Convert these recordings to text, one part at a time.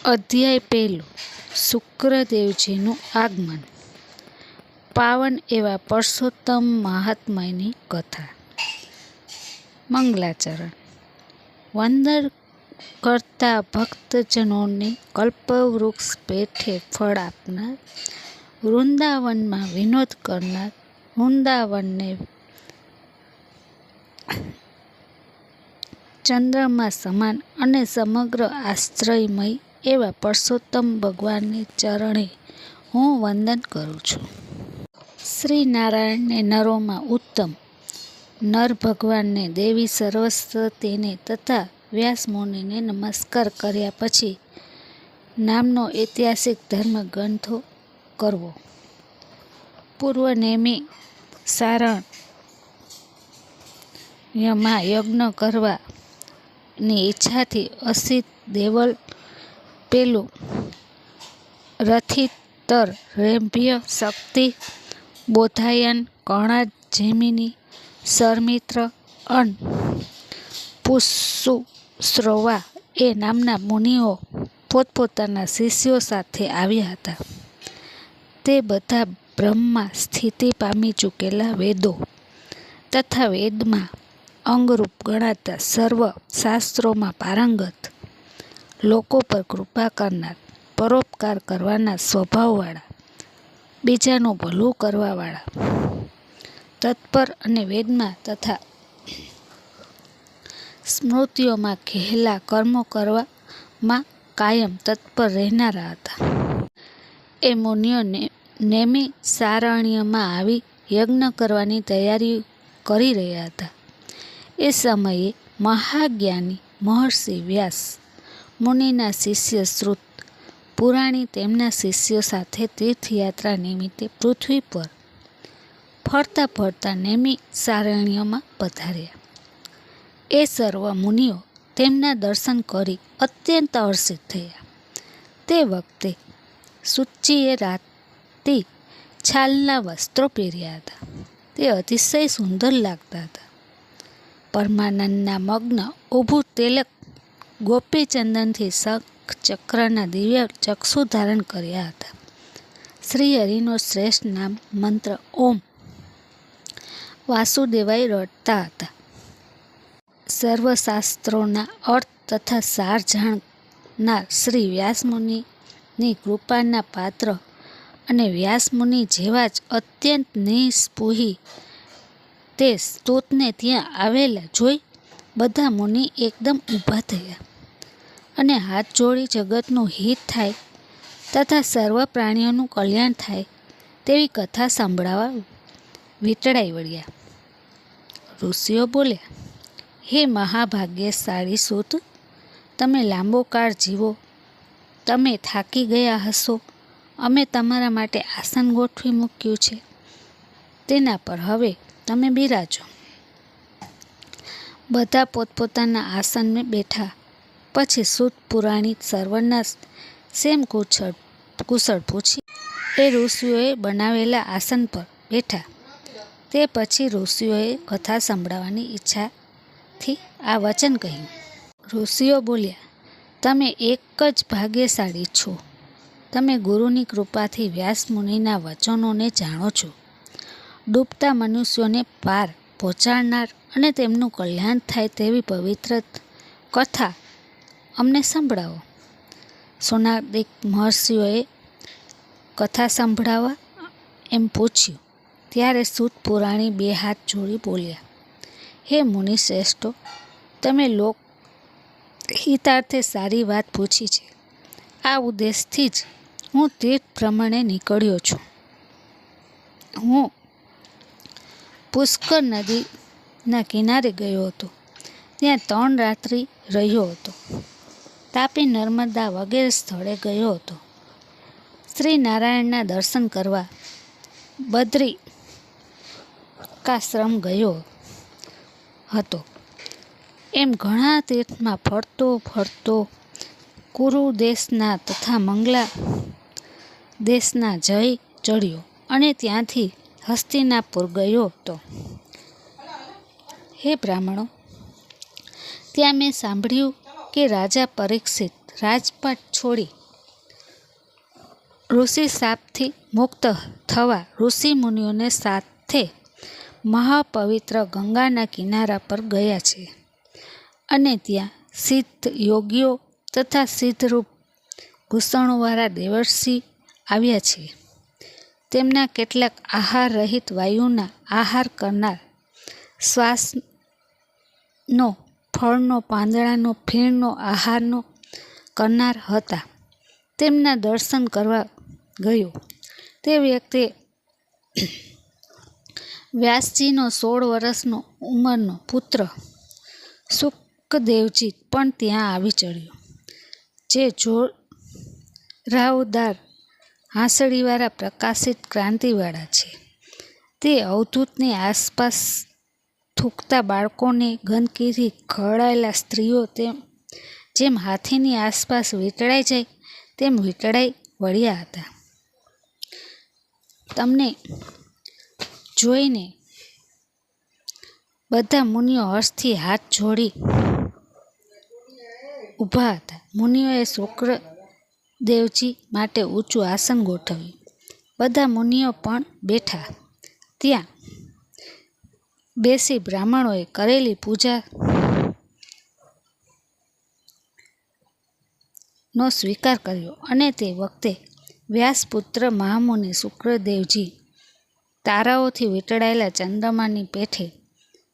અધ્યાય પહેલો. શુક્રદેવજીનું આગમન. પાવન એવા પરસોત્તમ મહાત્માની કથા. મંગલાચરણ. વંદન કરતા ભક્તજનોને કલ્પવૃક્ષ પેઠે ફળ આપનાર, વૃંદાવનમાં વિનોદ કરનાર, વૃંદાવનને ચંદ્રમા સમાન અને સમગ્ર આશ્રયમય એવા પરસોત્તમ ભગવાનને ચરણે હું વંદન કરું છું. શ્રી નારાયણને નરોમાં ઉત્તમ, નર ભગવાનને દેવી સરસ્વતીને તથા વ્યાસમુનિને નમસ્કાર કર્યા પછી નામનો ઐતિહાસિક ધર્મ ગ્રંથો કરવો. પૂર્વનેમી સારણ્યમાં યજ્ઞ કરવાની ઈચ્છાથી અસિત દેવલ પેલું રથિતર રેભ્ય શક્તિ બોધાયન કર્ણાદ જૈમિની સરમિત્ર અન પુષ્યુશ્રવા એ નામના મુનિઓ પોતપોતાના શિષ્યો સાથે આવ્યા હતા. તે બધા બ્રહ્મમાં સ્થિતિ પામી ચૂકેલા વેદો તથા વેદમાં અંગરૂપ ગણાતા સર્વ શાસ્ત્રોમાં પારંગત, લોકો પર કૃપા કરનાર, પરોપકાર કરવાના સ્વભાવવાળા, બીજાનું ભલું કરવાવાળા, તત્પર અને વેદમાં તથા સ્મૃતિઓમાં કહેલા કર્મો કરવામાં કાયમ તત્પર રહેનારા હતા. એ મુનિઓને નેમિ સારણ્યમાં આવી યજ્ઞ કરવાની તૈયારી કરી રહ્યા હતા. એ સમયે મહાજ્ઞાની મહર્ષિ વ્યાસ મુનિના શિષ્ય શ્રુત પુરાણી તેમના શિષ્યો સાથે તીર્થયાત્રા નિમિત્તે પૃથ્વી પર ફરતા ફરતા નેમિ સારણ્યમાં પધાર્યા. એ સર્વ મુનિઓ તેમના દર્શન કરી અત્યંત હર્ષિત થયા. તે વખતે સૂચિએ રાતી છાલના વસ્ત્રો પહેર્યા હતા. તે અતિશય સુંદર લાગતા હતા. પરમાનંદના મગ્ન ઊભું તિલક ગોપીચંદનથી શંખ ચક્રના દિવ્ય ચક્ષુ ધારણ કર્યા હતા. શ્રી હરિનો શ્રેષ્ઠ નામ મંત્ર ઓમ વાસુદેવાય રટતા હતા. સર્વશાસ્ત્રોના અર્થ તથા સાર જાણનાર શ્રી વ્યાસમુનિની કૃપાના પાત્ર અને વ્યાસમુનિ જેવા જ અત્યંત નિસ્પૃહી તે સ્તુતને ત્યાં આવેલા જોઈ બધા મુનિ એકદમ ઊભા થયા અને હાથ જોડી જગતનું હિત થાય તથા સર્વ પ્રાણીઓનું કલ્યાણ થાય તેવી કથા સાંભળવા વીંટળાઈ વળ્યા. ઋષિઓ બોલ્યા, હે મહાભાગ્યશાળી સૂત, તમે લાંબો કાળ જીવો. તમે થાકી ગયા હશો. અમે તમારા માટે આસન ગોઠવી મૂક્યું છે. તેના પર હવે તમે બિરાજો. બધા પોતપોતાના આસનમાં બેઠા પછી સૂત પુરાણી સર્વના સેમ કુશળ પૂછી એ ઋષિઓએ બનાવેલા આસન પર બેઠા. તે પછી ઋષિઓએ કથા સંભળાવવાની ઈચ્છાથી આ વચન કહ્યું. ઋષિઓ બોલ્યા, તમે એક જ ભાગ્યશાળી છો. તમે ગુરુની કૃપાથી વ્યાસમુનિના વચનોને જાણો છો. ડૂબતા મનુષ્યોને પાર પહોંચાડનાર અને તેમનું કલ્યાણ થાય તેવી પવિત્ર કથા અમને સંભળાવો. સોનાદિક મહર્ષિઓએ કથા સંભળાવવા એમ પૂછ્યું. ત્યારે સૂત પુરાણી બે હાથ જોડી બોલ્યા, હે મુનિ શ્રેષ્ઠો, તમે લોક હિતાર્થે સારી વાત પૂછી છે. આ ઉદ્દેશથી જ હું તીર્થ ભ્રમણે નીકળ્યો છું. હું પુષ્કર નદીના કિનારે ગયો હતો. ત્યાં 3 રાત્રિ રહ્યો હતો. તાપી, નર્મદા વગેરે સ્થળે ગયો હતો. શ્રી નારાયણના દર્શન કરવા બદ્રિકાશ્રમ ગયો હતો. એમ ઘણા તીર્થમાં ફરતો ફરતો કુરુ દેશના તથા મંગલા દેશના જય ચડ્યો અને ત્યાંથી હસ્તિનાપુર ગયો હતો. હે બ્રાહ્મણો, ત્યાં મેં સાંભળ્યું કે રાજા પરીક્ષિત રાજપાટ છોડી ઋષિ શાપથી મુક્ત થવા ઋષિ મુનિઓને સાથે મહાપવિત્ર ગંગાના કિનારા પર ગયા છે અને ત્યાં સિદ્ધ યોગીઓ તથા સિદ્ધરૂપ ભૂષણોવાળા દેવર્ષિ આવ્યા છે. તેમના કેટલાક આહાર રહિત વાયુના આહાર કરનાર, શ્વાસનો, ફળનો, પાંદડાનો, ફીણનો આહારનો કરનાર હતા. તેમના દર્શન કરવા ગયો તે વ્યક્તિ વ્યાસજીનો 16 વર્ષનો ઉંમરનો પુત્ર શુકદેવજી પણ ત્યાં આવી ચડ્યો, જે જોરાવદાર હાંસળીવાળા પ્રકાશિત ક્રાંતિવાળા છે. તે અવધૂતની આસપાસ થૂકતા બાળકોને, ગંદકીથી ઘડાયેલા સ્ત્રીઓ જેમ હાથીની આસપાસ વીંટળાઈ જાય તેમ વીંટળાઈ વળ્યા હતા. તમને જોઈને બધા મુનિઓ હર્ષથી હાથ જોડી ઊભા હતા. મુનિઓએ શુકદેવજી માટે ઊંચું આસન ગોઠવ્યું. બધા મુનિઓ પણ બેઠા. ત્યાં બેસી બ્રાહ્મણોએ કરેલી પૂજાનો સ્વીકાર કર્યો અને તે વખતે વ્યાસપુત્ર મહામુનિ શુકદેવજી તારાઓથી વીંટળાયેલા ચંદ્રમાની પેઠે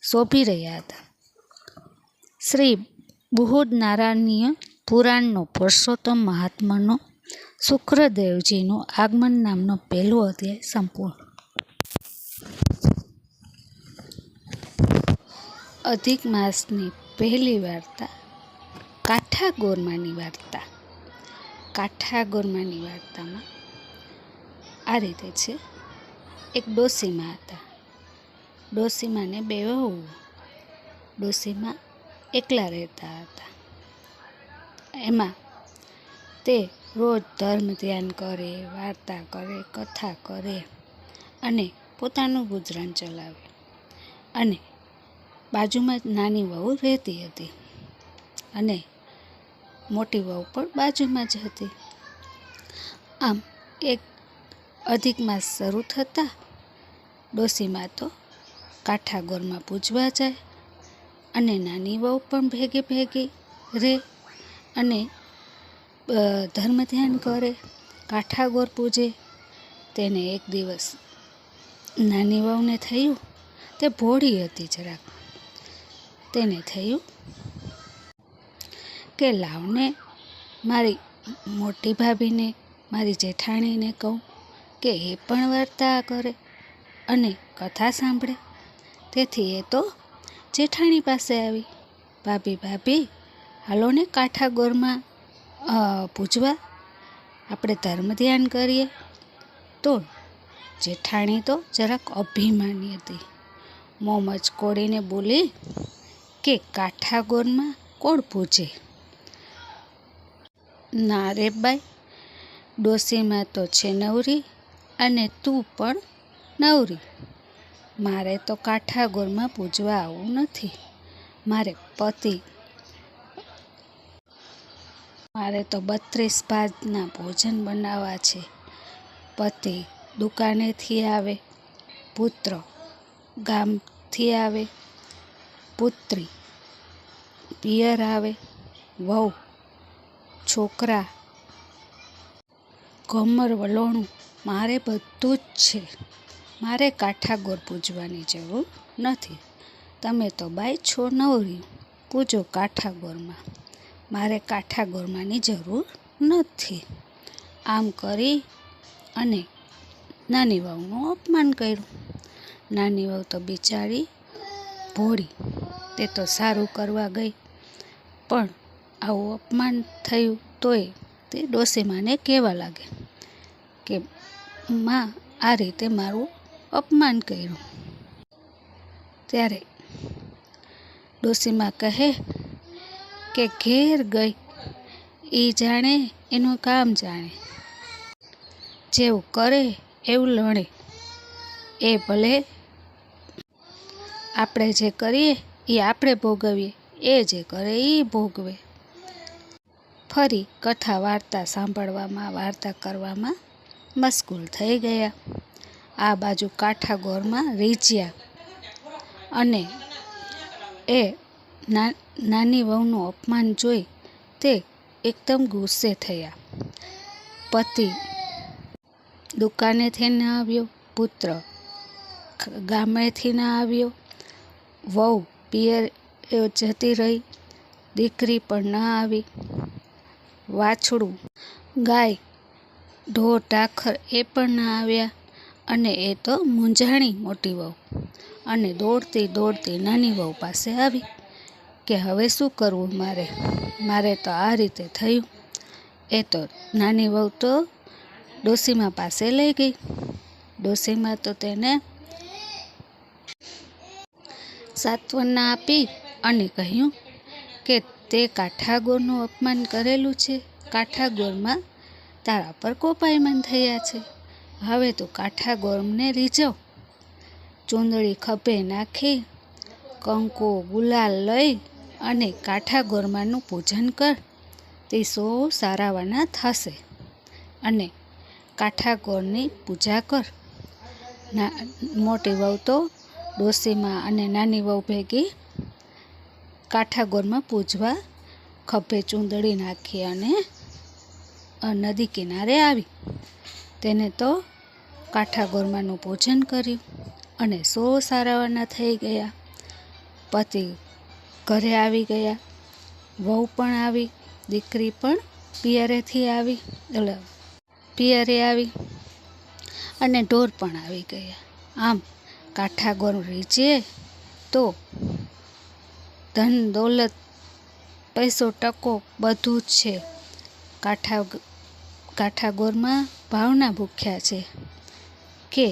શોભી રહ્યા હતા. શ્રી બૃહદનારાયણીય પુરાણનો પુરુષોત્તમ મહાત્માનો શુકદેવજીનું આગમન નામનો પહેલો અધ્યાય સંપૂર્ણ. અધિક માસની પહેલી વાર્તા કાઠાગોરમાની વાર્તા. કાઠાગોરમાની વાર્તામાં આ રીતે છે. એક ડોસીમા હતા. ડોસીમાને 2 વહુ. ડોસીમા એકલા રહેતા હતા. એમાં તે રોજ ધર્મ ધ્યાન કરે, વાર્તા કરે, કથા કરે અને પોતાનું ગુજરાન ચલાવે. અને બાજુમાં જ નાની વહુ રહેતી હતી અને મોટી વહુ પણ બાજુમાં જ હતી. આમ એક અધિક માસ શરૂ થતાં ડોસીમા તો કાઠાગોરમાં પૂજવા જાય અને નાની વહુ પણ ભેગી રહે અને ધર્મ ધ્યાન કરે, કાઠાગોર પૂજે. તેને એક દિવસ નાની વહુને થયું, તે ભોળી હતી જરાક, તેને થયું કે લાવને મારી મોટી ભાભીને, મારી જેઠાણીને કહું કે એ પણ વાર્તા કરે અને કથા સાંભળે. તેથી એ તો જેઠાણી પાસે આવી. ભાભી હાલો ને કાઠાગોરમાં પૂજવા, આપણે ધર્મ ધ્યાન કરીએ. તો જેઠાણી તો જરાક અભિમાની હતી. મોં મચકોડીને બોલી કે કાઠાગોરમાં કોણ પૂજે? ના રે બાઈ, ડોસીમાં તો છે નવરી અને તું પણ નવરી. મારે તો કાઠાગોરમાં પૂજવા આવવું નથી. મારે તો 32 ભાતના ભોજન બનાવવા છે. પતિ દુકાનેથી આવે, પુત્ર ગામથી આવે, પુત્રી પિયર આવે, વહુ, છોકરા, ઘમર વલોણું, મારે બધું જ છે. મારે કાઠાગોર પૂજવાની જરૂર નથી. તમે તો બાઈ છો નવરી, પૂજો કાઠાગોરમાં. મારે કાઠાગોરમાંની જરૂર નથી. આમ કરી અને નાની વહુનું અપમાન કર્યું. નાની વહુ તો બિચારી ભોળી, તે તો સારું કરવા ગઈ, પણ આવું અપમાન થયું તોય તે ડોસીમાને કહેવા લાગે કે માં આ રીતે મારું અપમાન કર્યું. ત્યારે ડોસીમા કહે કે ઘેર ગઈ એ જાણે, એનું કામ જાણે. જેવું કરે એવું લણે. એ ભલે આપણે જે કરીએ એ આપણે ભોગવીએ, એ જે કરે એ ભોગવે. ફરી કથા વાર્તા સાંભળવામાં વાર્તા કરવામાં મશગુલ થઈ ગયા. આ બાજુ કાઠાગોરમાં રીઝ્યા અને એ નાની વહુનું અપમાન જોઈ તે એકદમ ગુસ્સે થયા. પતિ દુકાનેથી ન આવ્યો, પુત્ર ગામેથી ન આવ્યો, વહુ પિયર જતી રહી, દીકરી પણ ન આવી, વાછડું ગાય ઢોર ઢાખર એ પણ ન આવ્યા. અને એ તો મૂંઝાણી મોટી વહુ અને દોડતી દોડતી નાની વહુ પાસે આવી કે હવે શું કરવું મારે તો આ રીતે થયું. એ તો નાની વહુ તો ડોસીમા પાસે લઈ ગઈ. ડોસીમા તો તેને સાંત્વના આપી અને કહ્યું કે તે કાઠાગોરનું અપમાન કરેલું છે, કાઠાગોરમાં તારા પર કોપાયમાન થયા છે. હવે તું કાઠાગોરને રીઝવ, ચૂંદડી ખભે નાખી, કંકુ ગુલાલ લઈ અને કાઠાગોરમાનું પૂજન કર. તે સો સારાવાના થશે અને કાઠાગોરની પૂજા કર. મોટી વહુ તો ડોસીમાં અને નાની વહુ ભેગી કાઠાગોરમાં પૂજવા ખભે ચૂંદડી નાખી અને નદી કિનારે આવી. તેને તો કાઠાગોરમાનું પૂજન કર્યું અને સો સારાવાના થઈ ગયા. પતિ ઘરે આવી ગયા, વહુ પણ આવી, દીકરી પણ પિયરે આવી અને ઢોર પણ આવી ગયા. આમ કાઠાગોર રીઝે તો ધન દોલત પૈસો ટકો બધું જ છે. કાઠાગોરમાં ભાવના ભૂખ્યા છે કે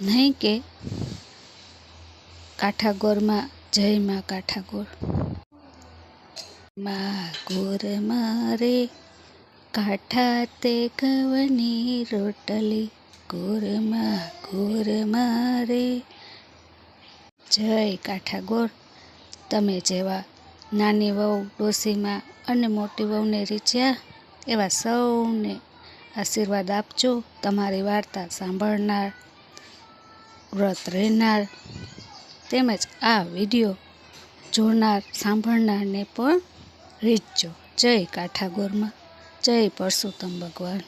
નહીં કે કાઠાગોરમાં જય માં કાઠાગોર. માં ગોર મારે કાઠા તે ઘઉંની રોટલી, ગોરમાં ગોર મારે. જય કાઠાગોર. તમે જેવા નાની વહુ ડોસીમાં અને મોટી વહુને રીઝ્યા એવા સૌને આશીર્વાદ આપજો. તમારી વાર્તા સાંભળનાર, વ્રત રહેનાર તેમજ આ વિડીયો જોનાર સાંભળનારને પણ રીઝજો. જય કાઠાગોરમાં, જય પરસોત્તમ ભગવાન.